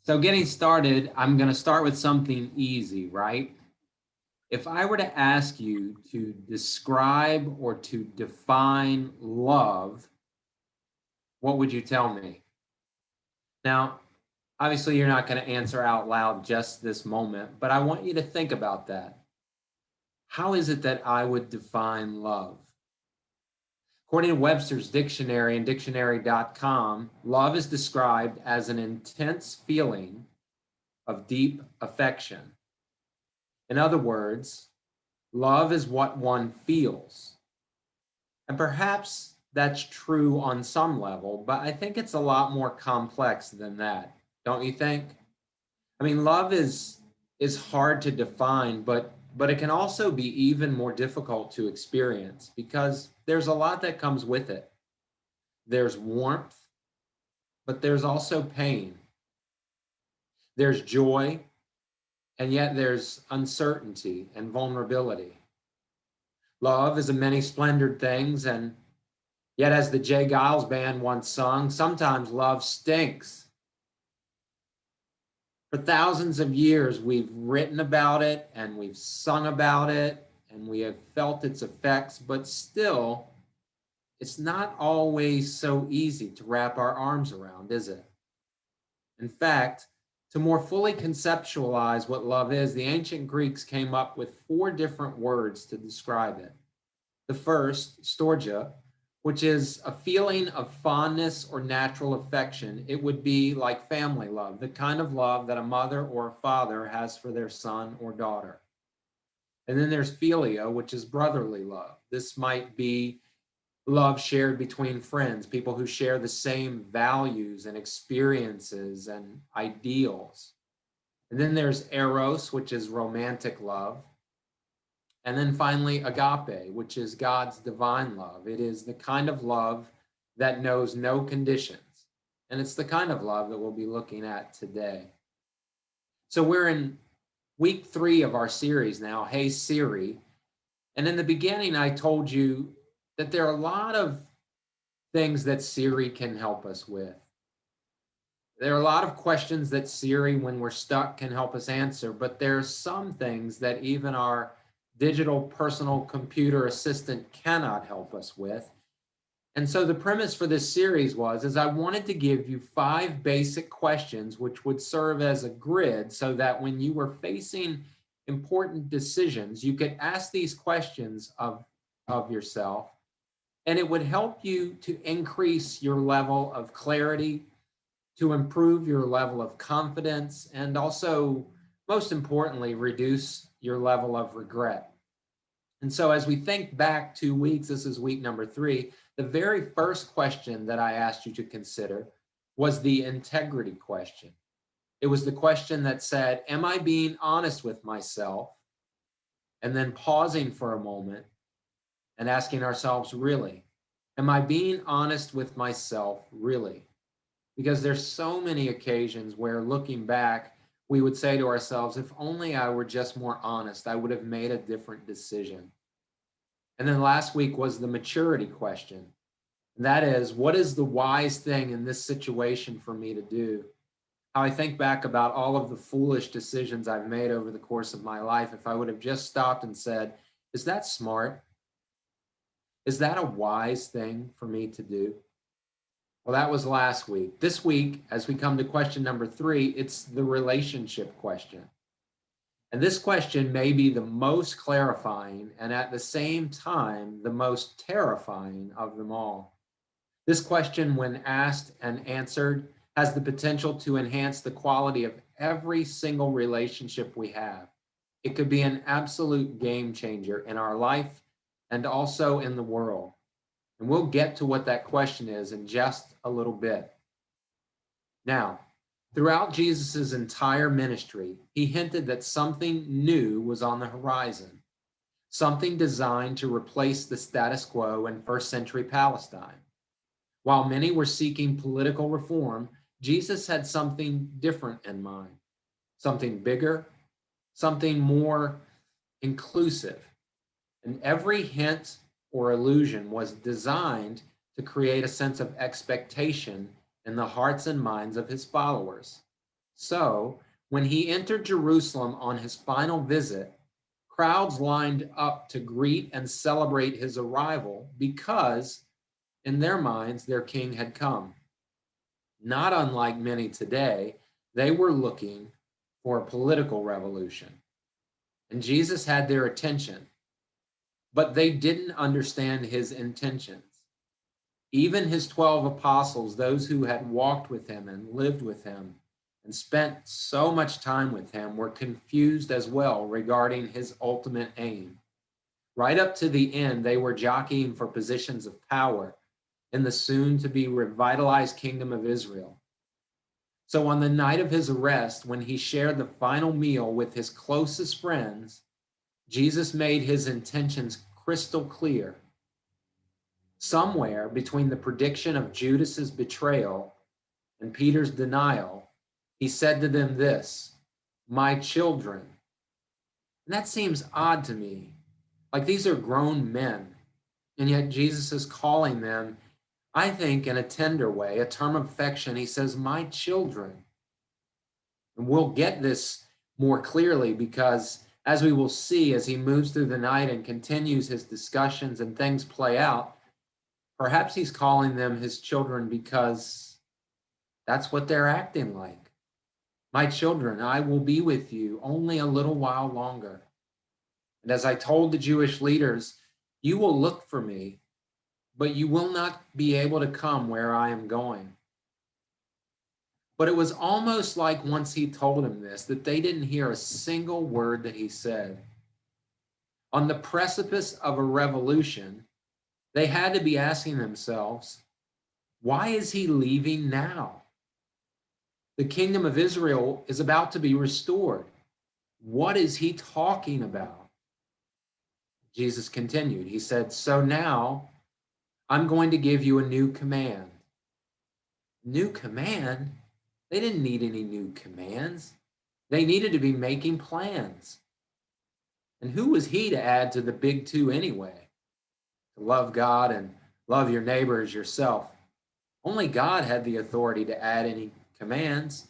So getting started, I'm going to start with something easy, right? If I were to ask you to describe or to define love, what would you tell me? Now, obviously, you're not going to answer out loud just this moment, but I want you to think about that. How is it that I would define love? According to Webster's dictionary and dictionary.com, love is described as an intense feeling of deep affection. In other words, love is what one feels. And perhaps that's true on some level, but I think it's a lot more complex than that. Don't you think? I mean, love is hard to define, but it can also be even more difficult to experience because there's a lot that comes with it. There's warmth, but there's also pain. There's joy, and yet there's uncertainty and vulnerability. Love is a many splendored things, and yet, as the Jay Giles band once sung, sometimes love stinks. For thousands of years, we've written about it and we've sung about it and we have felt its effects, but still, it's not always so easy to wrap our arms around, is it? In fact, to more fully conceptualize what love is, the ancient Greeks came up with 4 different words to describe it. The first, storge, which is a feeling of fondness or natural affection. It would be like family love, the kind of love that a mother or a father has for their son or daughter. And then there's philia, which is brotherly love. This might be love shared between friends, people who share the same values and experiences and ideals. And then there's eros, which is romantic love. And then finally, agape, which is God's divine love. It is the kind of love that knows no conditions. And it's the kind of love that we'll be looking at today. So we're in week 3 of our series now, Hey Siri. And in the beginning, I told you that there are a lot of things that Siri can help us with. There are a lot of questions that Siri, when we're stuck, can help us answer, but there's some things that even our digital personal computer assistant cannot help us with. And so the premise for this series is I wanted to give you 5 basic questions which would serve as a grid so that when you were facing important decisions, you could ask these questions of yourself, and it would help you to increase your level of clarity, to improve your level of confidence, and also, most importantly, reduce your level of regret. And so as we think back 2 weeks, this is week number 3, the very first question that I asked you to consider was the integrity question. It was the question that said, am I being honest with myself? And then pausing for a moment and asking ourselves, really, am I being honest with myself, really? Because there's so many occasions where looking back, we would say to ourselves, if only I were just more honest, I would have made a different decision. And then last week was the maturity question. And that is, what is the wise thing in this situation for me to do? How I think back about all of the foolish decisions I've made over the course of my life, if I would have just stopped and said, is that smart? Is that a wise thing for me to do? Well, that was last week. This week, as we come to question number 3, it's the relationship question. And this question may be the most clarifying and at the same time, the most terrifying of them all. This question, when asked and answered, has the potential to enhance the quality of every single relationship we have. It could be an absolute game changer in our life and also in the world. And we'll get to what that question is in just a little bit. Now, throughout Jesus's entire ministry, he hinted that something new was on the horizon, something designed to replace the status quo in first century Palestine. While many were seeking political reform, Jesus had something different in mind, something bigger, something more inclusive. And every hint or illusion was designed to create a sense of expectation in the hearts and minds of his followers. So, when he entered Jerusalem on his final visit, crowds lined up to greet and celebrate his arrival because, in their minds, their king had come. Not unlike many today, they were looking for a political revolution. And Jesus had their attention, but they didn't understand his intentions. Even his 12 apostles, those who had walked with him and lived with him and spent so much time with him, were confused as well regarding his ultimate aim. Right up to the end, they were jockeying for positions of power in the soon to be revitalized kingdom of Israel. So, on the night of his arrest, when he shared the final meal with his closest friends, Jesus made his intentions crystal clear. Somewhere between the prediction of Judas's betrayal and Peter's denial, he said to them this, "My children." And that seems odd to me. Like these are grown men, and yet Jesus is calling them, I think, in a tender way, a term of affection. He says, "My children." And we'll get this more clearly because, as we will see, as he moves through the night and continues his discussions and things play out, perhaps he's calling them his children because that's what they're acting like. "My children, I will be with you only a little while longer. And as I told the Jewish leaders, you will look for me, but you will not be able to come where I am going." But it was almost like once he told him this, that they didn't hear a single word that he said. On the precipice of a revolution, they had to be asking themselves, why is he leaving now? The kingdom of Israel is about to be restored. What is he talking about? Jesus continued. He said, "So now I'm going to give you a new command." New command? They didn't need any new commands. They needed to be making plans. And who was he to add to the big two anyway? To love God and love your neighbor as yourself. Only God had the authority to add any commands.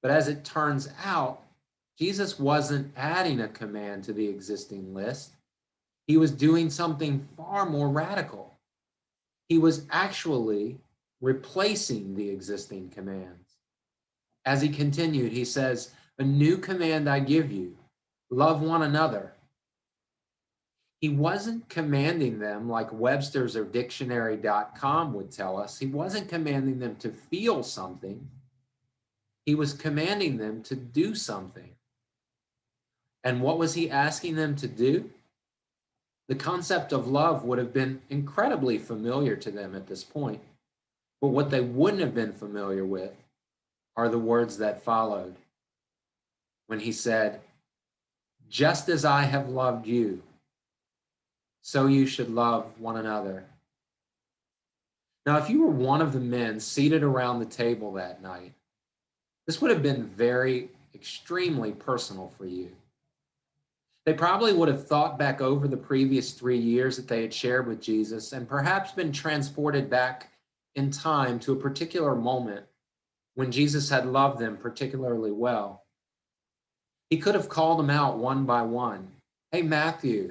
But as it turns out, Jesus wasn't adding a command to the existing list. He was doing something far more radical. He was actually replacing the existing commands. As he continued, he says, "A new command I give you, love one another." He wasn't commanding them like Webster's or dictionary.com would tell us. He wasn't commanding them to feel something. He was commanding them to do something. And what was he asking them to do? The concept of love would have been incredibly familiar to them at this point. But what they wouldn't have been familiar with are the words that followed when he said, "Just as I have loved you, so you should love one another." Now, if you were one of the men seated around the table that night, this would have been very, extremely personal for you. They probably would have thought back over the previous 3 years that they had shared with Jesus and perhaps been transported back in time to a particular moment when Jesus had loved them particularly well. He could have called them out one by one. "Hey, Matthew,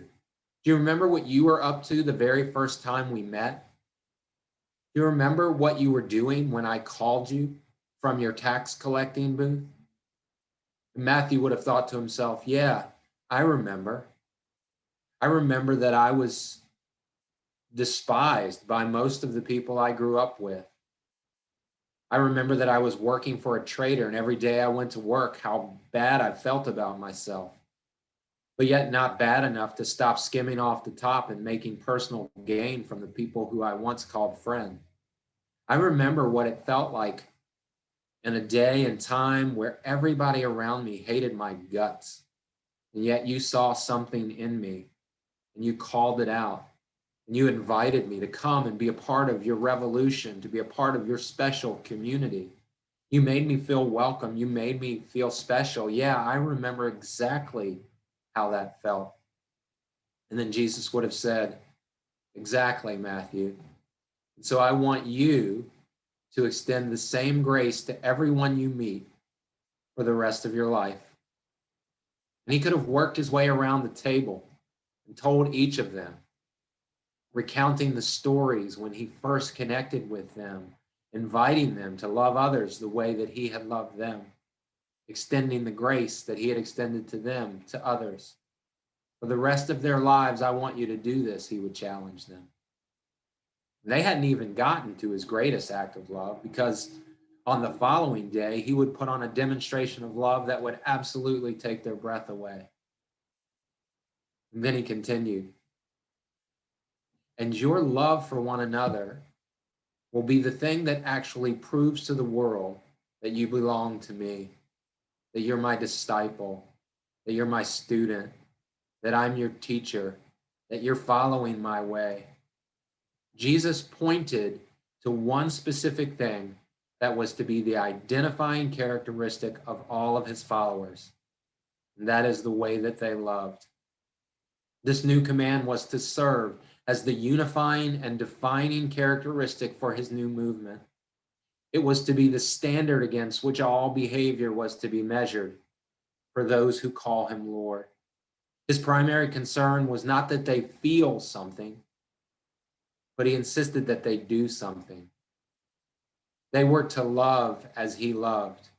do you remember what you were up to the very first time we met? Do you remember what you were doing when I called you from your tax collecting booth?" And Matthew would have thought to himself, "Yeah, I remember. I remember that I was despised by most of the people I grew up with. I remember that I was working for a trader, and every day I went to work, how bad I felt about myself, but yet not bad enough to stop skimming off the top and making personal gain from the people who I once called friend. I remember what it felt like in a day and time where everybody around me hated my guts, and yet you saw something in me and you called it out. And you invited me to come and be a part of your revolution, to be a part of your special community. You made me feel welcome. You made me feel special. Yeah, I remember exactly how that felt." And then Jesus would have said, "Exactly, Matthew. And so I want you to extend the same grace to everyone you meet. for the rest of your life. And he could have worked his way around the table and told each of them, recounting the stories when he first connected with them, inviting them to love others the way that he had loved them, extending the grace that he had extended to them, to others. For the rest of their lives, I want you to do this, he would challenge them. They hadn't even gotten to his greatest act of love, because on the following day, he would put on a demonstration of love that would absolutely take their breath away. And then he continued, and your love for one another will be the thing that actually proves to the world that you belong to me, that you're my disciple, that you're my student, that I'm your teacher, that you're following my way. Jesus pointed to one specific thing that was to be the identifying characteristic of all of his followers, and that is the way that they loved. This new command was to serve as the unifying and defining characteristic for his new movement. It was to be the standard against which all behavior was to be measured for those who call him Lord. His primary concern was not that they feel something, but he insisted that they do something. They were to love as he loved.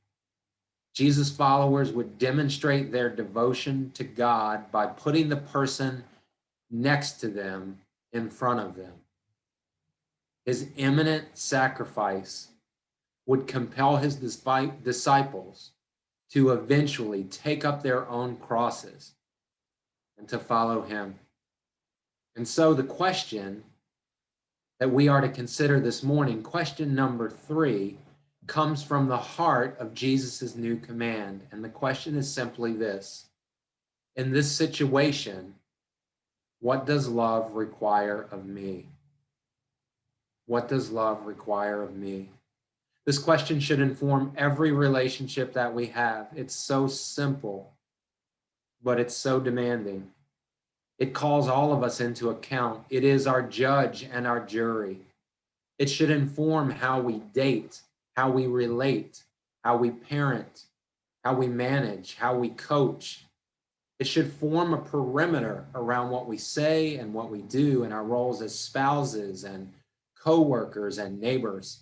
Jesus' followers would demonstrate their devotion to God by putting the person next to them in front of them. His imminent sacrifice would compel his disciples to eventually take up their own crosses and to follow him. And so the question that we are to consider this morning, question number 3, comes from the heart of Jesus' new command. And the question is simply this: in this situation, what does love require of me? What does love require of me? This question should inform every relationship that we have. It's so simple, but it's so demanding. It calls all of us into account. It is our judge and our jury. It should inform how we date, how we relate, how we parent, how we manage, how we coach. It should form a perimeter around what we say and what we do in our roles as spouses and co-workers and neighbors.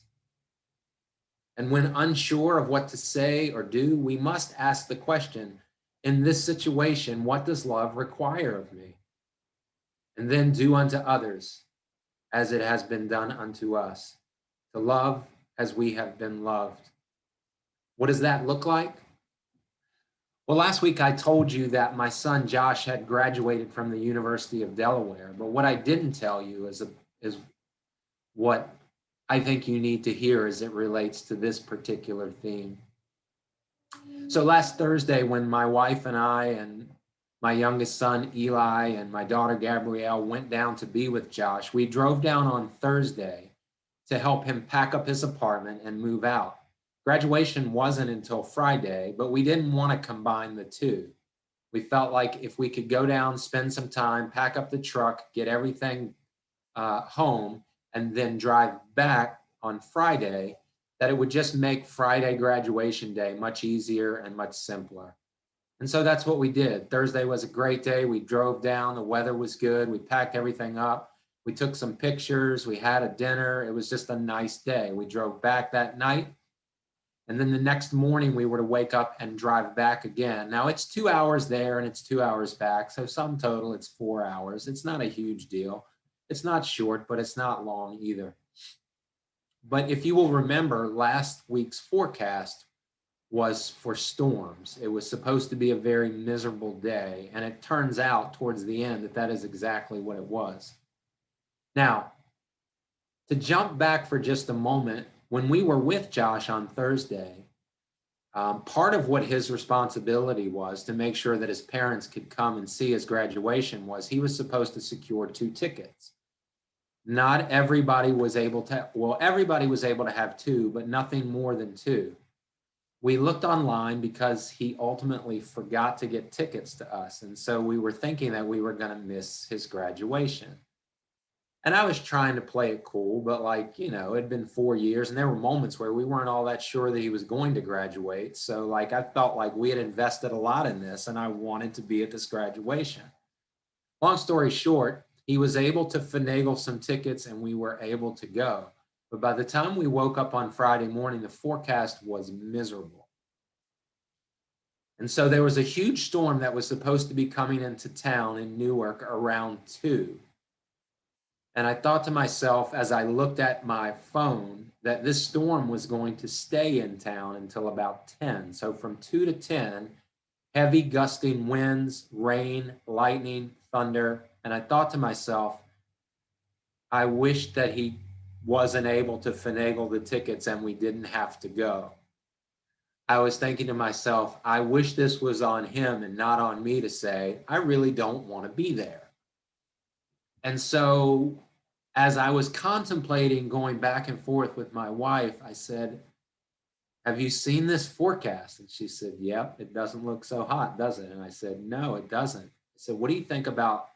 And when unsure of what to say or do, we must ask the question, in this situation, what does love require of me? And then do unto others as it has been done unto us, to love as we have been loved. What does that look like? Well, last week I told you that my son Josh had graduated from the University of Delaware, but what I didn't tell you is what I think you need to hear as it relates to this particular theme. So last Thursday, when my wife and I and my youngest son, Eli, and my daughter, Gabrielle, went down to be with Josh, we drove down on Thursday to help him pack up his apartment and move out. Graduation wasn't until Friday, but we didn't want to combine the two. We felt like if we could go down, spend some time, pack up the truck, get everything home, and then drive back on Friday, that it would just make Friday graduation day much easier and much simpler. And so that's what we did. Thursday was a great day. We drove down, the weather was good. We packed everything up. We took some pictures. We had a dinner. It was just a nice day. We drove back that night. And then the next morning we were to wake up and drive back again. Now it's 2 hours there and it's 2 hours back. So sum total, it's 4 hours. It's not a huge deal. It's not short, but it's not long either. But if you will remember, last week's forecast was for storms. It was supposed to be a very miserable day, and it turns out towards the end that that is exactly what it was. Now, to jump back for just a moment, when we were with Josh on Thursday, part of what his responsibility was to make sure that his parents could come and see his graduation was he was supposed to secure 2 tickets. Not everybody was able to, well, everybody was able to have 2, but nothing more than 2. We looked online because he ultimately forgot to get tickets to us. And so we were thinking that we were going to miss his graduation. And I was trying to play it cool, but like, it had been 4 years and there were moments where we weren't all that sure that he was going to graduate. So like, I felt like we had invested a lot in this and I wanted to be at this graduation. Long story short, he was able to finagle some tickets and we were able to go. But by the time we woke up on Friday morning, the forecast was miserable. And so there was a huge storm that was supposed to be coming into town in Newark around 2. And I thought to myself as I looked at my phone that this storm was going to stay in town until about 10. So from 2 to 10, heavy gusting winds, rain, lightning, thunder. And I thought to myself, I wish that he wasn't able to finagle the tickets and we didn't have to go. I was thinking to myself, I wish this was on him and not on me to say, I really don't want to be there. And so as I was contemplating going back and forth with my wife, I said, have you seen this forecast? And she said, yep, it doesn't look so hot, does it? And I said, no, it doesn't. I said, what do you think about,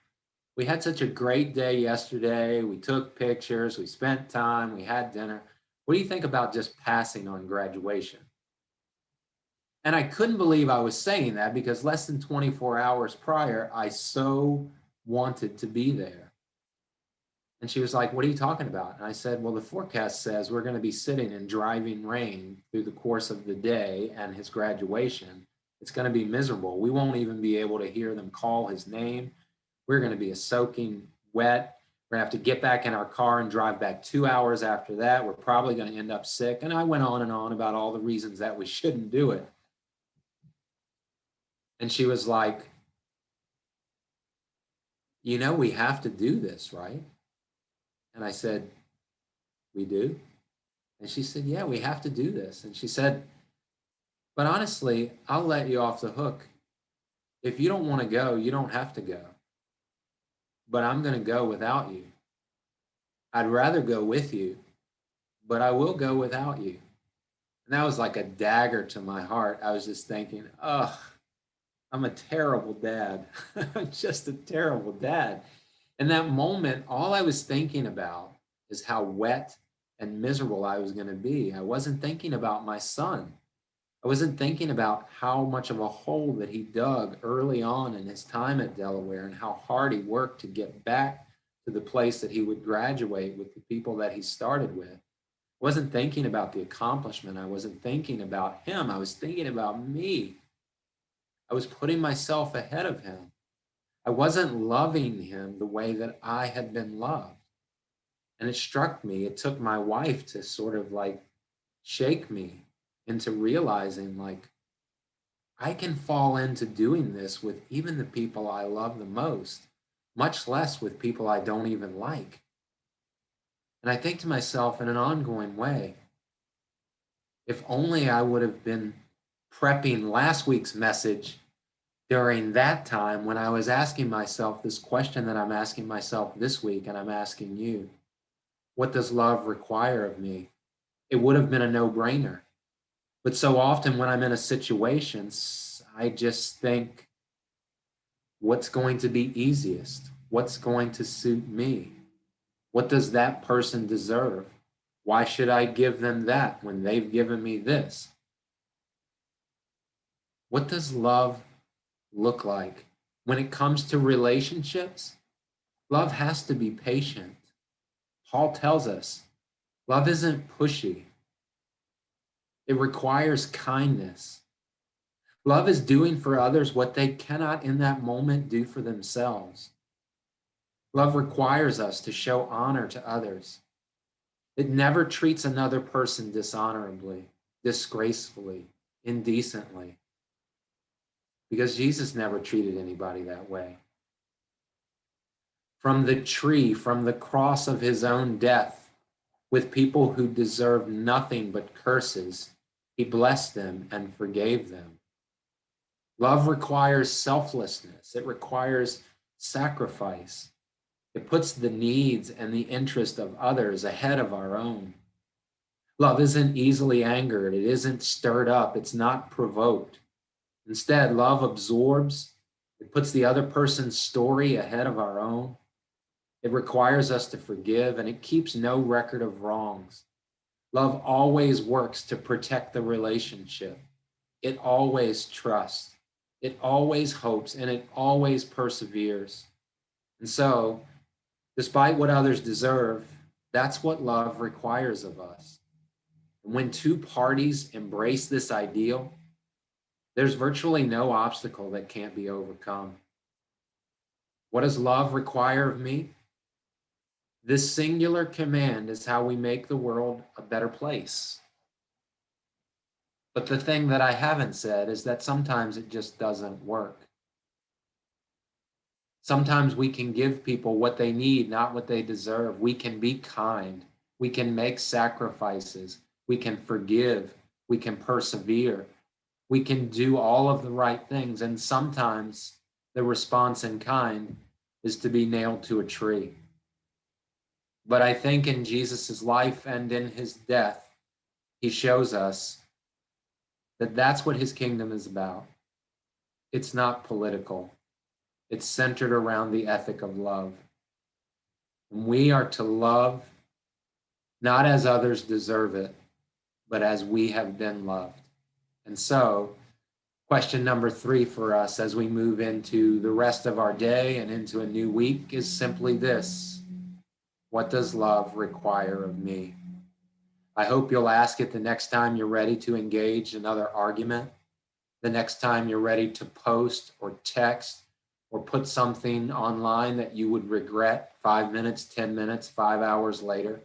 we had such a great day yesterday. We took pictures, we spent time, we had dinner. What do you think about just passing on graduation? And I couldn't believe I was saying that because less than 24 hours prior, I so wanted to be there. And she was like, what are you talking about? And I said, well, the forecast says we're going to be sitting in driving rain through the course of the day and his graduation. It's going to be miserable. We won't even be able to hear them call his name. We're going to be soaking wet. We're going to have to get back in our car and drive back 2 hours after that. We're probably going to end up sick. And I went on and on about all the reasons that we shouldn't do it. And she was like, we have to do this, right? And I said, we do? And she said, yeah, we have to do this. And she said, but honestly, I'll let you off the hook. If you don't want to go, you don't have to go. But I'm going to go without you. I'd rather go with you, but I will go without you. And that was like a dagger to my heart. I was just thinking, oh, I'm a terrible dad. I'm just a terrible dad. In that moment, all I was thinking about is how wet and miserable I was going to be. I wasn't thinking about my son. I wasn't thinking about how much of a hole that he dug early on in his time at Delaware and how hard he worked to get back to the place that he would graduate with the people that he started with. I wasn't thinking about the accomplishment. I wasn't thinking about him. I was thinking about me. I was putting myself ahead of him. I wasn't loving him the way that I had been loved. And it struck me, it took my wife to sort of like shake me into realizing like I can fall into doing this with even the people I love the most, much less with people I don't even like. And I think to myself in an ongoing way, if only I would have been prepping last week's message during that time when I was asking myself this question that I'm asking myself this week, and I'm asking you, what does love require of me? It would have been a no-brainer. But so often when I'm in a situation, I just think, what's going to be easiest? What's going to suit me? What does that person deserve? Why should I give them that when they've given me this? What does love look like? When it comes to relationships, love has to be patient. Paul tells us love isn't pushy. It requires kindness. Love is doing for others what they cannot in that moment do for themselves. Love requires us to show honor to others. It never treats another person dishonorably, disgracefully, indecently, because Jesus never treated anybody that way. From the tree, from the cross of his own death, with people who deserved nothing but curses, he blessed them and forgave them. Love requires selflessness. It requires sacrifice. It puts the needs and the interest of others ahead of our own. Love isn't easily angered. It isn't stirred up. It's not provoked. Instead, love absorbs. It puts the other person's story ahead of our own. It requires us to forgive, and it keeps no record of wrongs. Love always works to protect the relationship. It always trusts. It always hopes, and it always perseveres. And so, despite what others deserve, that's what love requires of us. And when two parties embrace this ideal, there's virtually no obstacle that can't be overcome. What does love require of me? This singular command is how we make the world a better place. But the thing that I haven't said is that sometimes it just doesn't work. Sometimes we can give people what they need, not what they deserve. We can be kind. We can make sacrifices. We can forgive. We can persevere. We can do all of the right things. And sometimes the response in kind is to be nailed to a tree. But I think in Jesus's life and in his death, he shows us that that's what his kingdom is about. It's not political. It's centered around the ethic of love. And we are to love not as others deserve it, but as we have been loved. And so, question number 3 for us as we move into the rest of our day and into a new week is simply this: what does love require of me? I hope you'll ask it the next time you're ready to engage another argument, the next time you're ready to post or text or put something online that you would regret 5 minutes, 10 minutes, 5 hours later.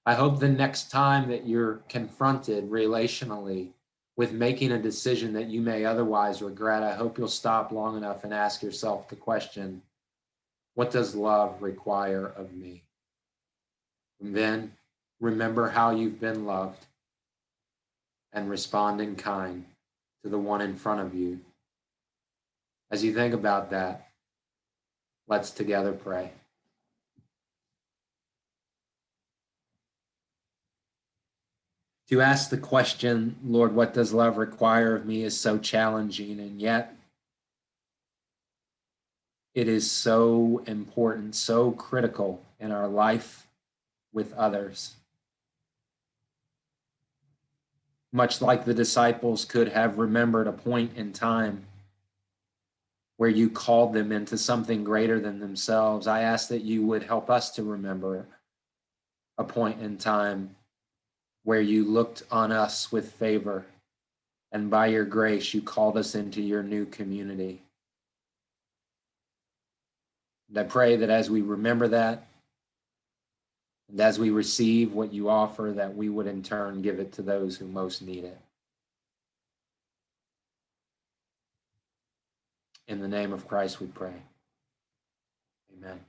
I hope the next time that you're confronted relationally with making a decision that you may otherwise regret, I hope you'll stop long enough and ask yourself the question, what does love require of me? And then remember how you've been loved and respond in kind to the one in front of you. As you think about that, let's together pray. To ask the question, Lord, what does love require of me, is so challenging, and yet it is so important, so critical in our life with others. Much like the disciples could have remembered a point in time where you called them into something greater than themselves, I ask that you would help us to remember a point in time where you looked on us with favor, and by your grace, you called us into your new community. And I pray that as we remember that, and as we receive what you offer, that we would in turn give it to those who most need it. In the name of Christ we pray. Amen.